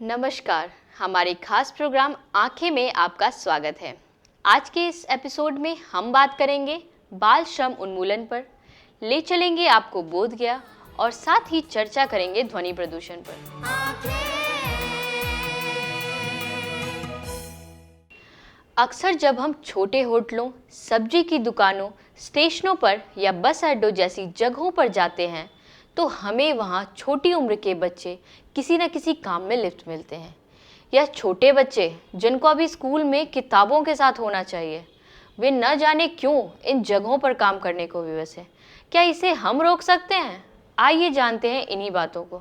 नमस्कार, हमारे खास प्रोग्राम आंखें में आपका स्वागत है। आज के इस एपिसोड में हम बात करेंगे बाल श्रम उन्मूलन पर, ले चलेंगे आपको बोध गया और साथ ही चर्चा करेंगे ध्वनि प्रदूषण पर। अक्सर जब हम छोटे होटलों, सब्जी की दुकानों, स्टेशनों पर या बस अड्डों जैसी जगहों पर जाते हैं तो हमें वहाँ छोटी उम्र के बच्चे किसी न किसी काम में लिप्त मिलते हैं, या छोटे बच्चे जिनको अभी स्कूल में किताबों के साथ होना चाहिए, वे न जाने क्यों इन जगहों पर काम करने को विवश हैं। क्या इसे हम रोक सकते हैं? आइए जानते हैं इन्हीं बातों को।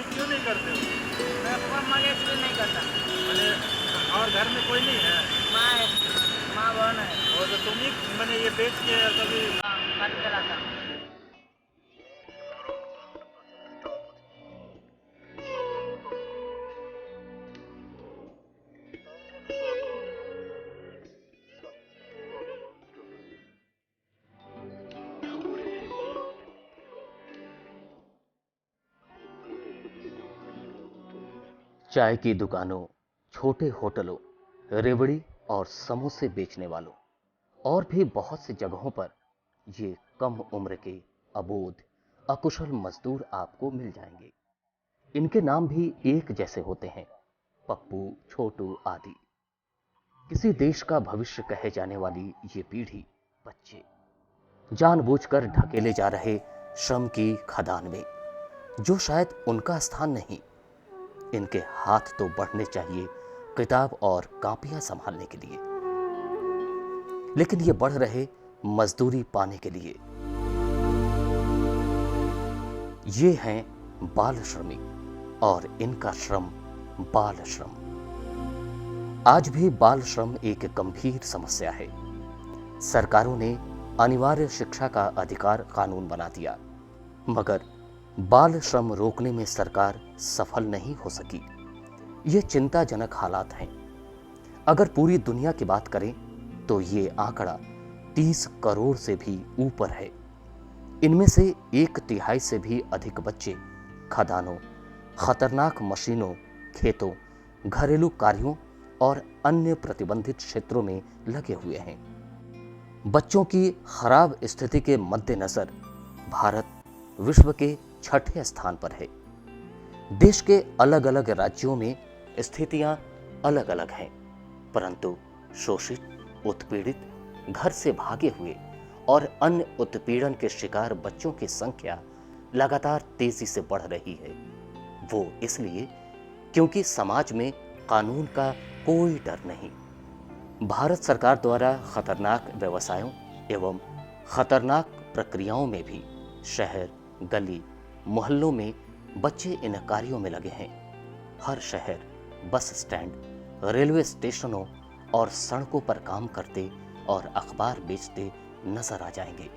क्यों नहीं करते हो? मैं मगे इसलिए नहीं करता। मैंने और घर में कोई नहीं है? माँ बहन है। और तो तुम ही मैंने ये बेच के कभी घर चलाता। चाय की दुकानों, छोटे होटलों, रेवड़ी और समोसे बेचने वालों और भी बहुत सी जगहों पर ये कम उम्र के अबोध, अकुशल मजदूर आपको मिल जाएंगे। इनके नाम भी एक जैसे होते हैं, पप्पू, छोटू आदि। किसी देश का भविष्य कहे जाने वाली ये पीढ़ी बच्चे जानबूझकर ढकेले जा रहे श्रम की खदान में, जो शायद उनका स्थान नहीं। इनके हाथ तो बढ़ने चाहिए किताब और कापियां संभालने के लिए, लेकिन ये बढ़ रहे मजदूरी पाने के लिए। ये हैं बाल श्रमिक और इनका श्रम बाल श्रम। आज भी बाल श्रम एक गंभीर समस्या है। सरकारों ने अनिवार्य शिक्षा का अधिकार कानून बना दिया, मगर बाल श्रम रोकने में सरकार सफल नहीं हो सकी। ये चिंताजनक हालात हैं। अगर पूरी दुनिया की बात करें तो ये आंकड़ा 30 करोड़ से भी ऊपर है। इनमें से 1/3 से भी अधिक बच्चे खदानों, खतरनाक मशीनों, खेतों, घरेलू कार्यों और अन्य प्रतिबंधित क्षेत्रों में लगे हुए हैं। बच्चों की खराब स्थिति के मद्देनजर भारत विश्व के 6ठे स्थान पर है। देश के अलग अलग राज्यों में स्थितियां अलग अलग हैं, परंतु शोषित, उत्पीड़ित, घर से भागे हुए और अन्य उत्पीड़न के शिकार बच्चों की संख्या लगातार तेजी से बढ़ रही है। वो इसलिए क्योंकि समाज में कानून का कोई डर नहीं। भारत सरकार द्वारा खतरनाक व्यवसायों एवं खतरनाक प्रक्रियाओं में भी शहर, गली, मोहल्लों में बच्चे इन कार्यों में लगे हैं। हर शहर, बस स्टैंड, रेलवे स्टेशनों और सड़कों पर काम करते और अखबार बेचते नजर आ जाएंगे,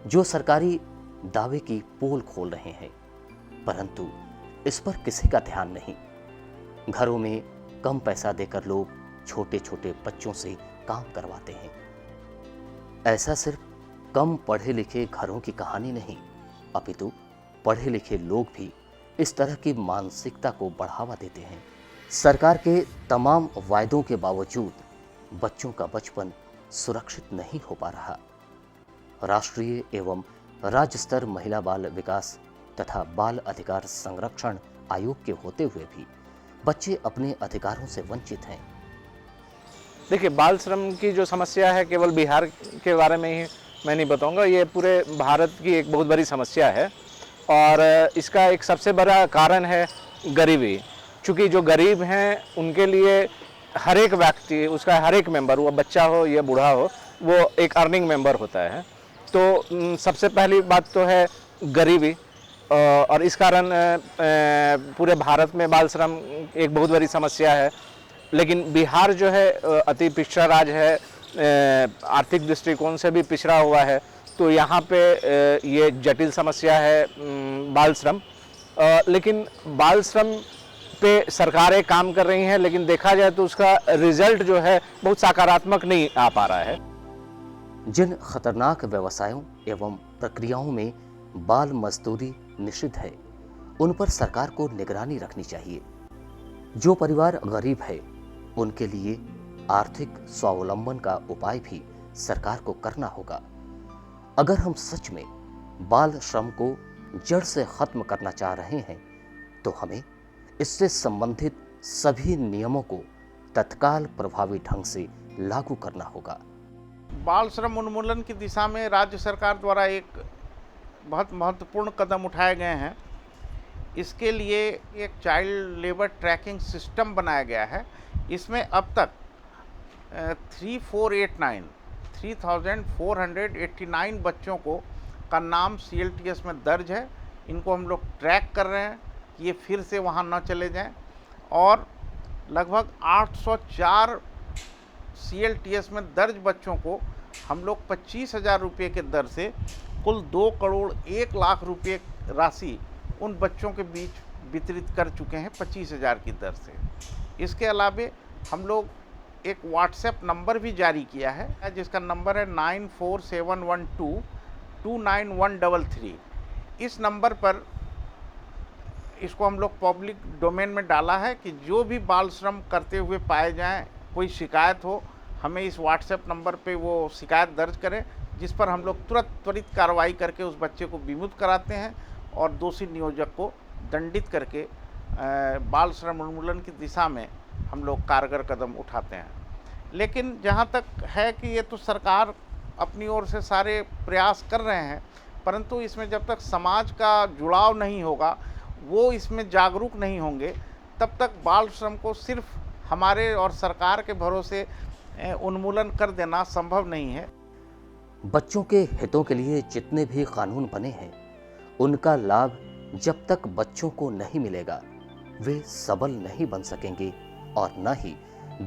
जो सरकारी दावे की पोल खोल रहे हैं, परंतु इस पर किसी का ध्यान नहीं। घरों में कम पैसा देकर लोग छोटे छोटे बच्चों से काम करवाते हैं। ऐसा सिर्फ कम पढ़े लिखे घरों की कहानी नहीं, अपितु पढ़े लिखे लोग भी इस तरह की मानसिकता को बढ़ावा देते हैं। सरकार के तमाम वायदों के बावजूद बच्चों का बचपन सुरक्षित नहीं हो पा रहा। राष्ट्रीय एवं राज्य स्तर महिला बाल विकास तथा बाल अधिकार संरक्षण आयोग के होते हुए भी बच्चे अपने अधिकारों से वंचित हैं। देखिए, बाल श्रम की जो समस्या है केवल बिहार के बारे में ही मैं नहीं बताऊंगा, ये पूरे भारत की एक बहुत बड़ी समस्या है। और इसका एक सबसे बड़ा कारण है गरीबी। चूँकि जो गरीब हैं उनके लिए हर एक व्यक्ति, उसका हर एक मेंबर, वो बच्चा हो या बूढ़ा हो, वो एक अर्निंग मेंबर होता है। तो सबसे पहली बात तो है गरीबी, और इस कारण पूरे भारत में बाल श्रम एक बहुत बड़ी समस्या है। लेकिन बिहार जो है अति पिछड़ा राज्य है, आर्थिक दृष्टिकोण से भी पिछड़ा हुआ है, तो यहाँ पे ये जटिल समस्या है बाल श्रम। लेकिन बाल श्रम पे सरकारें काम कर रही हैं, लेकिन देखा जाए तो उसका रिजल्ट जो है बहुत सकारात्मक नहीं आ पा रहा है। जिन खतरनाक व्यवसायों एवं प्रक्रियाओं में बाल मजदूरी निषिद्ध है, उन पर सरकार को निगरानी रखनी चाहिए। जो परिवार गरीब है उनके लिए आर्थिक स्वावलंबन का उपाय भी सरकार को करना होगा। अगर हम सच में बाल श्रम को जड़ से खत्म करना चाह रहे हैं तो हमें इससे संबंधित सभी नियमों को तत्काल प्रभावी ढंग से लागू करना होगा। बाल श्रम उन्मूलन की दिशा में राज्य सरकार द्वारा एक बहुत महत्वपूर्ण कदम उठाए गए हैं। इसके लिए एक चाइल्ड लेबर ट्रैकिंग सिस्टम बनाया गया है। इसमें अब तक 3489 बच्चों का नाम CLTS में दर्ज है। इनको हम लोग ट्रैक कर रहे हैं कि ये फिर से वहाँ न चले जाएं, और लगभग 804 CLTS में दर्ज बच्चों को हम लोग 25,000 रुपये के दर से कुल 2 करोड़ 1 लाख रुपये राशि उन बच्चों के बीच वितरित कर चुके हैं 25,000 की दर से। इसके अलावे हम लोग एक व्हाट्सएप नंबर भी जारी किया है जिसका नंबर है 947112299133। इस नंबर पर इसको हम लोग पब्लिक डोमेन में डाला है कि जो भी बाल श्रम करते हुए पाए जाएं, कोई शिकायत हो, हमें इस व्हाट्सएप नंबर पे वो शिकायत दर्ज करें, जिस पर हम लोग त्वरित कार्रवाई करके उस बच्चे को विमुक्त कराते हैं और दोषी नियोजक को दंडित करके बाल श्रम उन्मूलन की दिशा में हम लोग कारगर कदम उठाते हैं। लेकिन जहाँ तक है कि ये तो सरकार अपनी ओर से सारे प्रयास कर रहे हैं, परंतु इसमें जब तक समाज का जुड़ाव नहीं होगा, वो इसमें जागरूक नहीं होंगे, तब तक बाल श्रम को सिर्फ हमारे और सरकार के भरोसे उन्मूलन कर देना संभव नहीं है। बच्चों के हितों के लिए जितने भी कानून बने हैं उनका लाभ जब तक बच्चों को नहीं मिलेगा वे सबल नहीं बन सकेंगे और न ही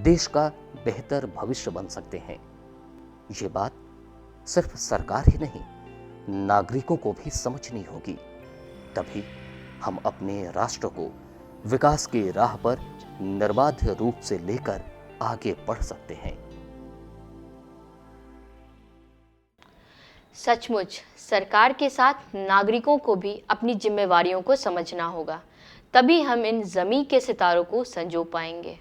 देश का बेहतर भविष्य बन सकते हैं। ये बात सिर्फ सरकार ही नहीं, नागरिकों को भी समझनी होगी। तभी हम अपने राष्ट्र को विकास की राह पर निर्बाध रूप से लेकर आगे बढ़ सकते हैं। सचमुच सरकार के साथ नागरिकों को भी अपनी जिम्मेवारियों को समझना होगा, तभी हम इन ज़मीं के सितारों को संजो पाएंगे।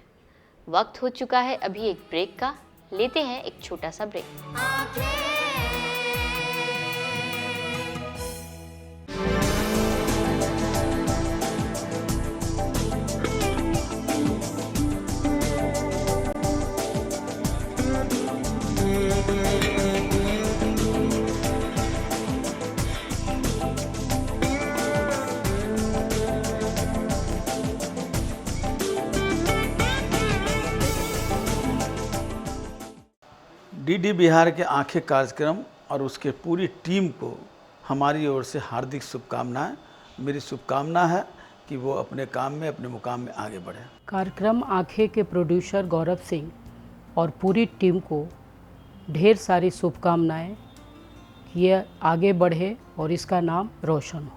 वक्त हो चुका है अभी एक ब्रेक का, लेते हैं एक छोटा सा ब्रेक। DD बिहार के आंखें कार्यक्रम और उसके पूरी टीम को हमारी ओर से हार्दिक शुभकामनाएं। मेरी शुभकामना है कि वो अपने काम में, अपने मुकाम में आगे बढ़े। कार्यक्रम आंखें के प्रोड्यूसर गौरव सिंह और पूरी टीम को ढेर सारी शुभकामनाएं कि ये आगे बढ़े और इसका नाम रोशन हो।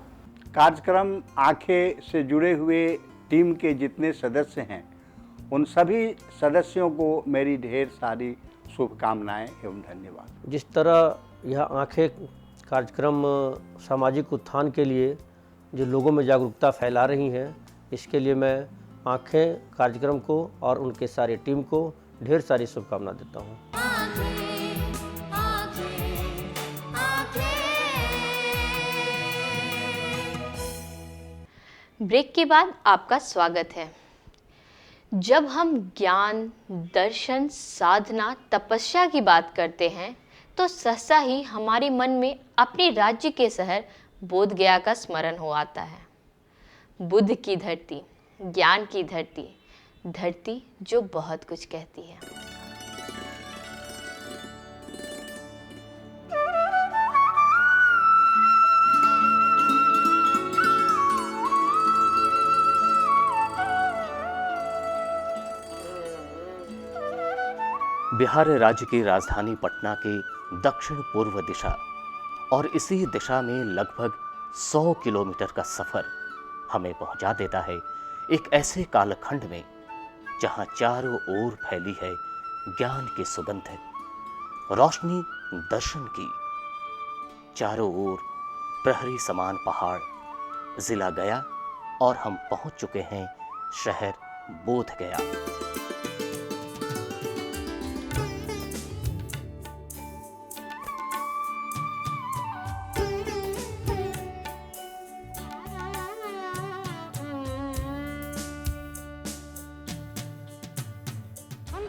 कार्यक्रम आंखें से जुड़े हुए टीम के जितने सदस्य हैं उन सभी सदस्यों को मेरी ढेर सारी शुभकामनाएं एवं धन्यवाद। जिस तरह यह आंखें कार्यक्रम सामाजिक उत्थान के लिए जो लोगों में जागरूकता फैला रही हैं, इसके लिए मैं आंखें कार्यक्रम को और उनके सारी टीम को ढेर सारी शुभकामना देता हूँ। ब्रेक के बाद आपका स्वागत है। जब हम ज्ञान, दर्शन, साधना, तपस्या की बात करते हैं तो सहसा ही हमारे मन में अपने राज्य के शहर बोध गया का स्मरण हो आता है। बुद्ध की धरती, ज्ञान की धरती, धरती जो बहुत कुछ कहती है। बिहार राज्य की राजधानी पटना के दक्षिण पूर्व दिशा और इसी दिशा में लगभग 100 किलोमीटर का सफर हमें पहुंचा देता है एक ऐसे कालखंड में जहां चारों ओर फैली है ज्ञान की सुगंध, रोशनी, दर्शन की। चारों ओर प्रहरी समान पहाड़, जिला गया और हम पहुंच चुके हैं शहर बोध गया।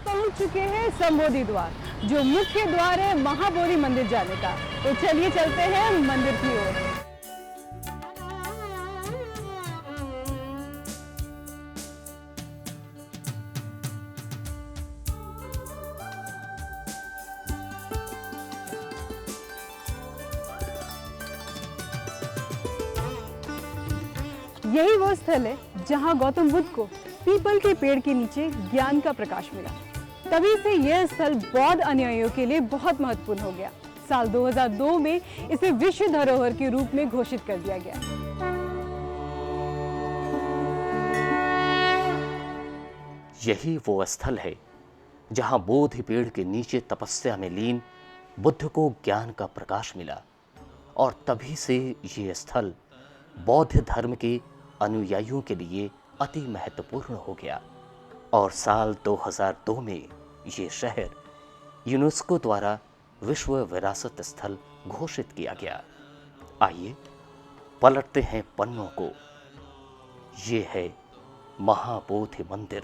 पहुंच चुके हैं संबोधि द्वार, जो मुख्य द्वार है महाबोधि मंदिर जाने का। तो चलिए चलते हैं मंदिर की ओर। यही वो स्थल है जहां गौतम बुद्ध को पीपल के पेड़ के नीचे ज्ञान का प्रकाश मिला। तभी से यह स्थल बौद्ध अनुयायियों के लिए बहुत महत्वपूर्ण हो गया। साल 2002 में इसे विश्व धरोहर के रूप में घोषित कर दिया गया। यही वो स्थल है जहां बोधि पेड़ के नीचे तपस्या में लीन बुद्ध को ज्ञान का प्रकाश मिला, और तभी से ये स्थल बौद्ध धर्म के अनुयायियों के लिए अति महत्वपूर्ण हो गया। और साल 2002 में ये शहर यूनेस्को द्वारा विश्व विरासत स्थल घोषित किया गया। आइए पलटते हैं पन्नों को। ये है महाबोधि मंदिर।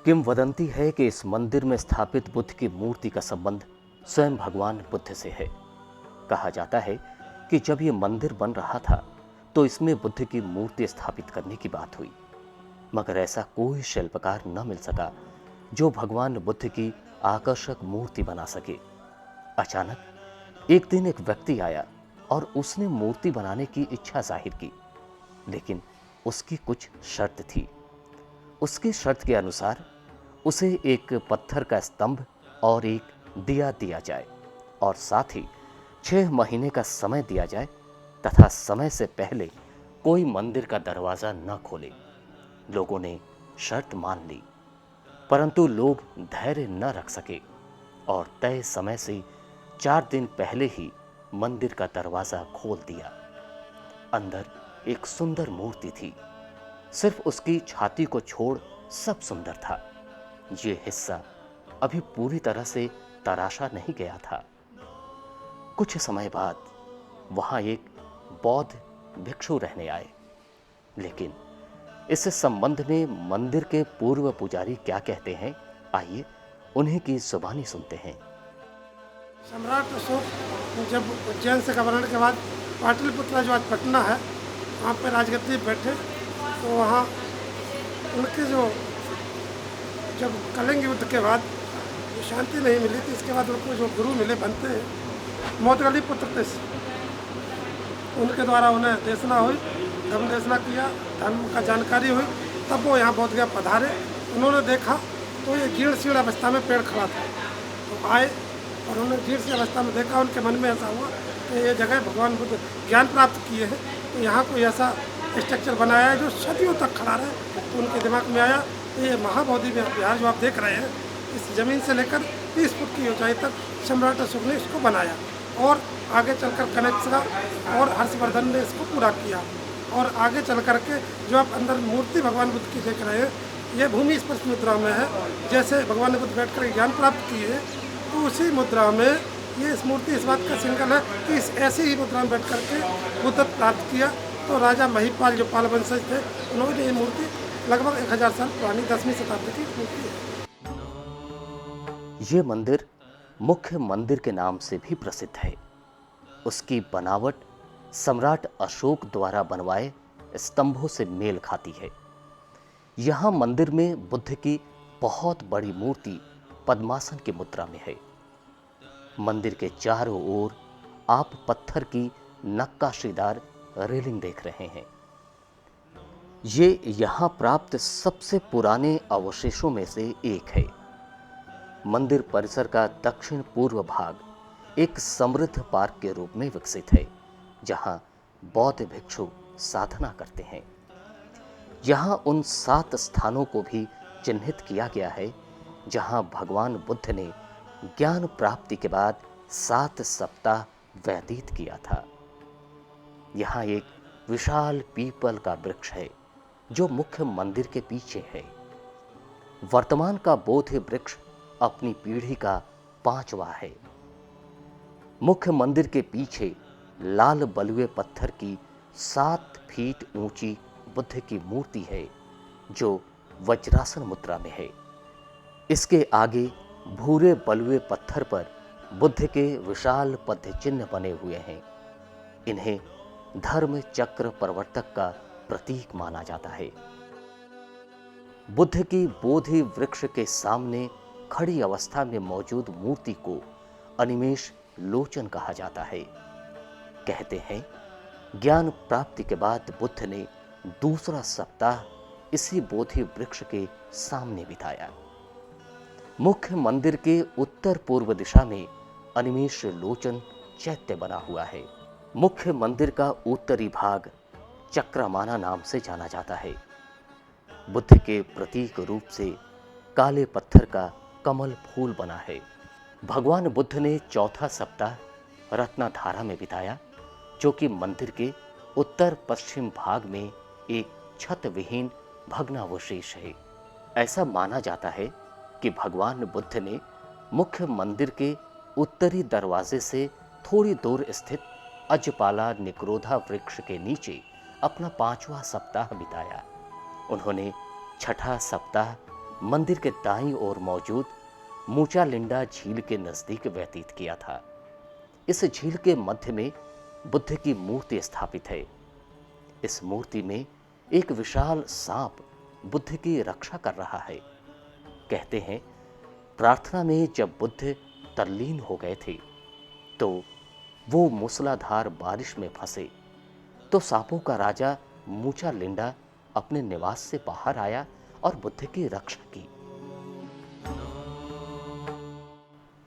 किंवदंती है कि इस मंदिर में स्थापित बुद्ध की मूर्ति का संबंध स्वयं भगवान बुद्ध से है। कहा जाता है कि जब ये मंदिर बन रहा था तो इसमें बुद्ध की मूर्ति स्थापित करने की बात हुई, मगर ऐसा कोई शिल्पकार न मिल सका जो भगवान बुद्ध की आकर्षक मूर्ति बना सके। अचानक एक दिन एक व्यक्ति आया और उसने मूर्ति बनाने की इच्छा जाहिर की, लेकिन उसकी कुछ शर्त थी। उसकी शर्त के अनुसार उसे एक पत्थर का स्तंभ और एक दिया दिया जाए, और साथ ही 6 महीने का समय दिया जाए तथा समय से पहले कोई मंदिर का दरवाजा न खोले। लोगों ने शर्त मान ली, परंतु लोग धैर्य न रख सके और तय समय से 4 दिन पहले ही मंदिर का दरवाजा खोल दिया। अंदर एक सुंदर मूर्ति थी। सिर्फ उसकी छाती को छोड़ सब सुंदर था। ये हिस्सा अभी पूरी तरह से तराशा नहीं गया था। कुछ समय बाद वहां एक बौद्ध भिक्षु रहने आए, लेकिन इस संबंध में मंदिर के पूर्व पुजारी क्या कहते हैं, आइए उन्हीं की जुबानी सुनते हैं। सम्राट अशोक जब उज्जैन से कवरण के बाद पाटलिपुत्र जो आज पटना है, वहाँ पर राजगद्दी बैठे, तो वहाँ उनके जब कलिंग युद्ध के बाद शांति नहीं मिली थी, इसके बाद उनको जो गुरु मिले बनते हैं मोदगली पुत्र थे, उनके द्वारा उन्हें देशना हुई, धर्म देशना किया, धर्म का जानकारी हुई। तब वो यहाँ बोध गया पधारे। उन्होंने देखा तो ये जीर्ण शीर्ण अवस्था में पेड़ खड़ा था, तो आए और उन्होंने जीर्ण शीर्ण अवस्था में देखा। उनके मन में ऐसा हुआ कि ये जगह भगवान बुद्ध ज्ञान प्राप्त किए हैं, तो यहाँ कोई ऐसा स्ट्रक्चर बनाया है जो सदियों तक खड़ा रहे। तो उनके दिमाग में आया तो ये महाबोधि विहार जो आप देख रहे हैं, इस ज़मीन से लेकर 30 फुट की ऊंचाई तक सम्राट अशोक ने इसको बनाया, और आगे चलकर कनिष्क और हर्षवर्धन ने इसको पूरा किया। और आगे चल करके जो आप अंदर मूर्ति भगवान बुद्ध की देख रहे हैं, ये भूमि स्पर्श मुद्रा में है। जैसे भगवान बुद्ध बैठ कर ज्ञान प्राप्त किए, तो उसी मुद्रा में ये इस मूर्ति इस बात का सिंगल है कि इस ऐसी ही मुद्रा में बैठ करके बुद्ध प्राप्त किया। तो राजा महिपाल जो पाल वंशज थे, उन्होंने ये मूर्ति लगभग 1000 साल पुरानी 10वीं शताब्दी की मूर्ति है। ये मंदिर मुख्य मंदिर के नाम से भी प्रसिद्ध है। उसकी बनावट सम्राट अशोक द्वारा बनवाए स्तंभों से मेल खाती है। यहाँ मंदिर में बुद्ध की बहुत बड़ी मूर्ति पद्मासन की मुद्रा में है। मंदिर के चारों ओर आप पत्थर की नक्काशीदार रेलिंग देख रहे हैं। ये यहाँ प्राप्त सबसे पुराने अवशेषों में से एक है। मंदिर परिसर का दक्षिण पूर्व भाग एक समृद्ध पार्क के रूप में विकसित है, जहाँ बौद्ध भिक्षु साधना करते हैं। यहाँ उन 7 स्थानों को भी चिन्हित किया गया है जहाँ भगवान बुद्ध ने ज्ञान प्राप्ति के बाद 7 सप्ताह व्यतीत किया था। यहाँ एक विशाल पीपल का वृक्ष है जो मुख्य मंदिर के पीछे है। वर्तमान का बोधि वृक्ष अपनी पीढ़ी का 5वां है। मुख्य मंदिर के पीछे लाल बलुए पत्थर की 7 फीट ऊंची बुद्ध की मूर्ति है जो वज्रासन मुद्रा में है। इसके आगे भूरे बलुए पत्थर पर बुद्ध के विशाल पद्य चिन्ह बने हुए हैं। इन्हें धर्म चक्र प्रवर्तक का प्रतीक माना जाता है। बुद्ध की बोधि वृक्ष के सामने खड़ी अवस्था में मौजूद मूर्ति को अनिमेष लोचन कहा जाता है। कहते हैं ज्ञान प्राप्ति के बाद बुद्ध ने दूसरा सप्ताह इसी बोधि वृक्ष के सामने बिताया। मुख्य मंदिर के उत्तर पूर्व दिशा में अनिमेष लोचन चैत्य बना हुआ है। मुख्य मंदिर का उत्तरी भाग चक्रमाना नाम से जाना जाता है। बुद्ध के प्रतीक रूप से काले पत्थर का कमल फूल बना है। भगवान बुद्ध ने चौथा सप्ताह रत्नाधारा में बिताया जो कि मंदिर के उत्तर पश्चिम भाग में एक छत विहीन भग्नावशेष है। ऐसा माना जाता है कि भगवान बुद्ध ने मुख्य मंदिर के उत्तरी दरवाजे से थोड़ी दूर स्थित अजपाला निक्रोधा वृक्ष के नीचे अपना 5वां सप्ताह बिताया। उन्होंने छठा सप्ताह मंदिर के दाईं ओर मौजूद मूचालिंडा झील के नजदीक व्यतीत किया था। इस झील के मध्य में बुद्ध की मूर्ति स्थापित है। इस मूर्ति में एक विशाल सांप बुद्ध की रक्षा कर रहा है। कहते हैं प्रार्थना में जब बुद्ध तल्लीन हो गए थे तो वो मूसलाधार बारिश में फंसे तो सांपों का राजा मूचालिंडा अपने निवास से बाहर आया और बुद्ध की रक्षा की।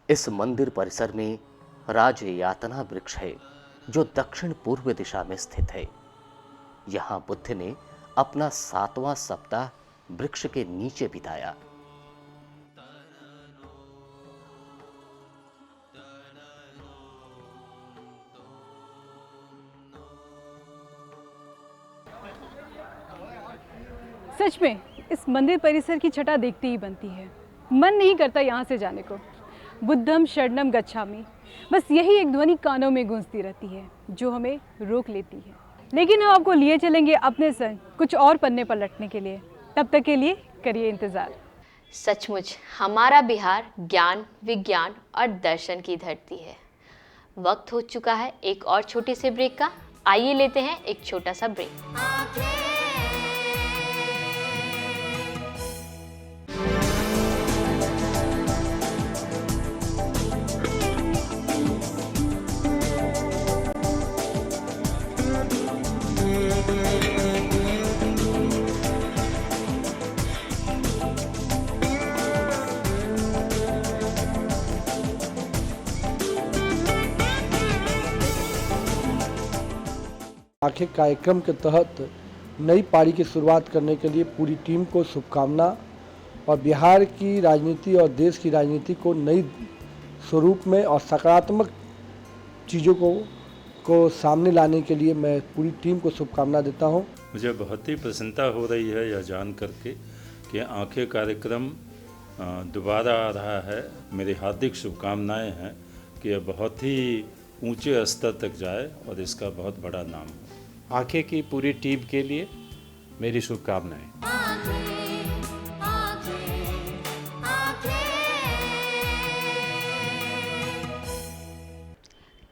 इस मंदिर परिसर में राजयातना वृक्ष है जो दक्षिण पूर्व दिशा में स्थित है। यहां बुद्ध ने अपना 7वां सप्ताह वृक्ष के नीचे बिताया। सच में इस मंदिर परिसर की छटा देखते ही बनती है, मन नहीं करता यहाँ से जाने को। बुद्धम शरणम गच्छामि, बस यही एक ध्वनि कानों में गूंजती रहती है जो हमें रोक लेती है। लेकिन हम आपको लिए चलेंगे अपने संग कुछ और पन्ने पलटने के लिए। तब तक के लिए करिए इंतजार। सचमुच हमारा बिहार ज्ञान, विज्ञान और दर्शन की धरती है। वक्त हो चुका है एक और छोटे से ब्रेक का। आइए लेते हैं एक छोटा सा ब्रेक। आंखें कार्यक्रम के तहत नई पारी की शुरुआत करने के लिए पूरी टीम को शुभकामना और बिहार की राजनीति और देश की राजनीति को नई स्वरूप में और सकारात्मक चीज़ों को सामने लाने के लिए मैं पूरी टीम को शुभकामना देता हूं। मुझे बहुत ही प्रसन्नता हो रही है यह जान करके कि आंखें कार्यक्रम दोबारा आ रहा है। मेरी हार्दिक शुभकामनाएं हैं कि यह बहुत ही ऊंचे स्तर तक जाए और इसका बहुत बड़ा नाम हो। आंखें की पूरी टीम के लिए मेरी शुभकामनाएं।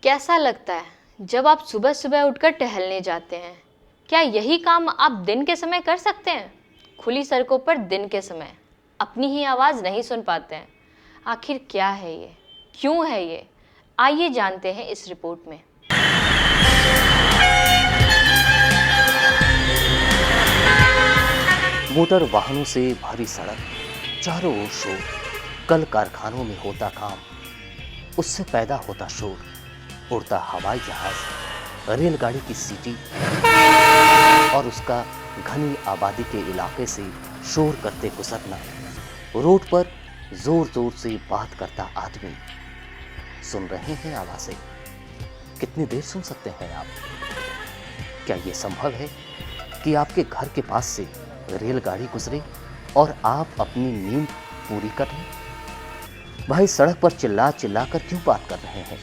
कैसा लगता है जब आप सुबह सुबह उठकर टहलने जाते हैं? क्या यही काम आप दिन के समय कर सकते हैं? खुली सड़कों पर दिन के समय अपनी ही आवाज़ नहीं सुन पाते हैं। आखिर क्या है ये, क्यों है ये? आइए जानते हैं इस रिपोर्ट में। मोटर वाहनों से भरी सड़क, चारों ओर शोर, कल कारखानों में होता काम, उससे पैदा होता शोर, उड़ता हवाई जहाज, रेलगाड़ी की सीटी और उसका घनी आबादी के इलाके से शोर करते गुजरना, रोड पर जोर जोर से बात करता आदमी। सुन रहे हैं आवाजें? कितनी देर सुन सकते हैं आप? क्या ये संभव है कि आपके घर के पास से रेलगाड़ी गुजरे और आप अपनी नींद पूरी कर लें? भाई सड़क पर चिल्ला चिल्ला कर क्यों बात कर रहे हैं?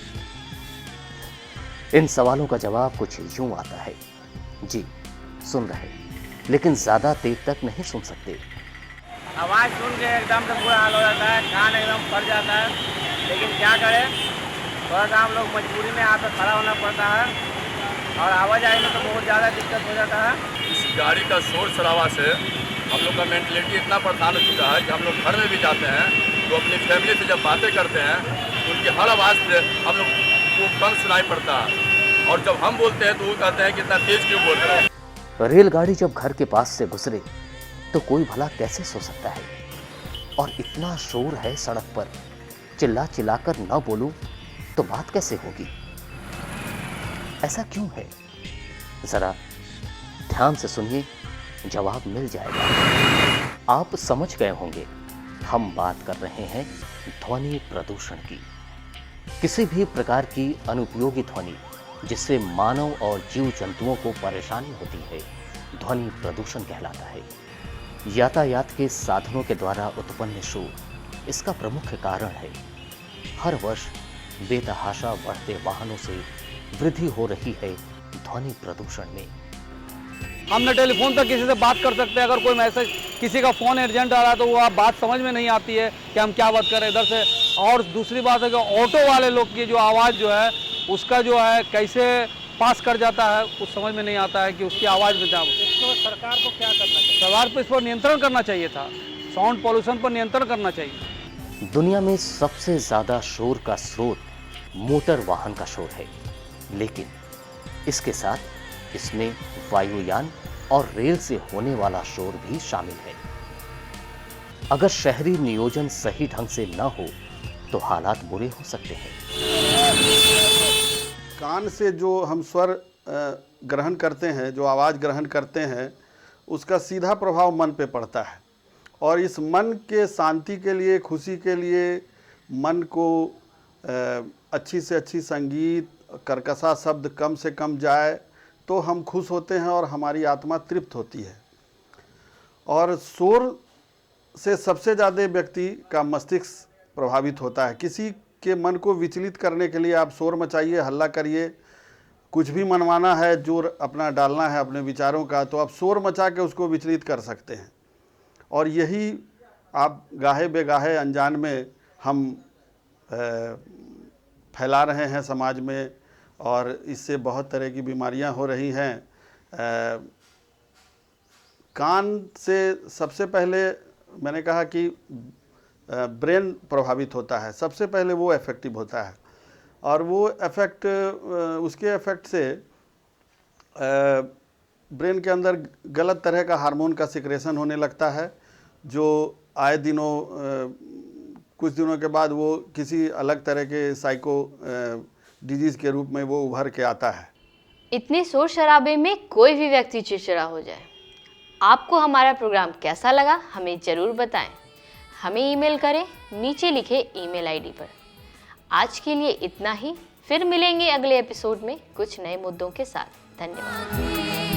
इन सवालों का जवाब कुछ यूं आता है। जी सुन रहे, लेकिन ज्यादा देर तक नहीं सुन सकते। आवाज़ सुन के एकदम से बुरा हाल हो जाता है, कान एकदम फट जाता है, लेकिन क्या करें, थोड़ा सा हम लोग मजबूरी में यहाँ पे खड़ा होना पड़ता है और आवाजाही में तो बहुत ज़्यादा दिक्कत हो जाता है। इस गाड़ी का शोर शराबा से हम लोग का मेंटलिटी इतना परेशान हो चुका है कि हम लोग घर में भी जाते हैं तो अपनी फैमिली से जब बातें करते हैं तो उनकी हर आवाज़ से हम लोग को कम सुनाई पड़ता है, और जब हम बोलते हैं तो वो कहते हैं कि इतना तेज क्यों बोल रहे हैं। रेलगाड़ी जब घर के पास से गुजरे तो कोई भला कैसे सो सकता है? और इतना शोर है सड़क पर, चिल्ला चिल्लाकर न बोलूं तो बात कैसे होगी? ऐसा क्यों है? जरा ध्यान से सुनिए, जवाब मिल जाएगा। आप समझ गए होंगे, हम बात कर रहे हैं ध्वनि प्रदूषण की। किसी भी प्रकार की अनुपयोगी ध्वनि जिससे मानव और जीव जंतुओं को परेशानी होती है, ध्वनि प्रदूषण कहलाता है। यातायात के साधनों के द्वारा उत्पन्न शोर इसका प्रमुख कारण है। हर वर्ष बेतहाशा बढ़ते वाहनों से वृद्धि हो रही है ध्वनि प्रदूषण में। हमने टेलीफोन पर किसी से बात कर सकते हैं, अगर कोई मैसेज, किसी का फ़ोन अर्जेंट आ रहा है तो वो आप बात समझ में नहीं आती है कि हम क्या बात करें इधर से। और दूसरी बात है कि ऑटो वाले लोग की जो आवाज़ जो है उसका जो है कैसे पास कर जाता है, कुछ समझ में नहीं आता है कि उसकी आवाज़ में क्या। तो सरकार को क्या करना चाहिए? सरकार पर इस पर नियंत्रण करना चाहिए था, साउंड पॉल्यूशन पर नियंत्रण करना चाहिए। दुनिया में सबसे ज़्यादा शोर का स्रोत मोटर वाहन का शोर है, लेकिन इसके साथ इसमें वायुयान और रेल से होने वाला शोर भी शामिल है। अगर शहरी नियोजन सही ढंग से न हो तो हालात बुरे हो सकते हैं। कान से जो हम स्वर ग्रहण करते हैं, जो आवाज़ ग्रहण करते हैं, उसका सीधा प्रभाव मन पे पड़ता है। और इस मन के शांति के लिए, खुशी के लिए, मन को अच्छी से अच्छी संगीत, कर्कशा शब्द कम से कम जाए तो हम खुश होते हैं और हमारी आत्मा तृप्त होती है। और शोर से सबसे ज़्यादा व्यक्ति का मस्तिष्क प्रभावित होता है। किसी के मन को विचलित करने के लिए आप शोर मचाइए, हल्ला करिए, कुछ भी मनवाना है, जोर अपना डालना है अपने विचारों का, तो आप शोर मचा के उसको विचलित कर सकते हैं। और यही आप गाहे बेगाहे अनजान में हम फैला रहे हैं समाज में, और इससे बहुत तरह की बीमारियां हो रही हैं। कान से सबसे पहले मैंने कहा कि ब्रेन प्रभावित होता है, सबसे पहले वो इफेक्टिव होता है। और वो इफेक्ट, उसके इफेक्ट से ब्रेन के अंदर गलत तरह का हार्मोन का सिक्रेशन होने लगता है, जो आए दिनों कुछ दिनों के बाद वो किसी अलग तरह के साइको डिजीज़ के रूप में वो उभर के आता है। इतने शोर शराबे में कोई भी व्यक्ति चिड़चिड़ा हो जाए। आपको हमारा प्रोग्राम कैसा लगा हमें ज़रूर बताएं। हमें ईमेल करें नीचे लिखे ईमेल आईडी पर। आज के लिए इतना ही, फिर मिलेंगे अगले एपिसोड में कुछ नए मुद्दों के साथ। धन्यवाद।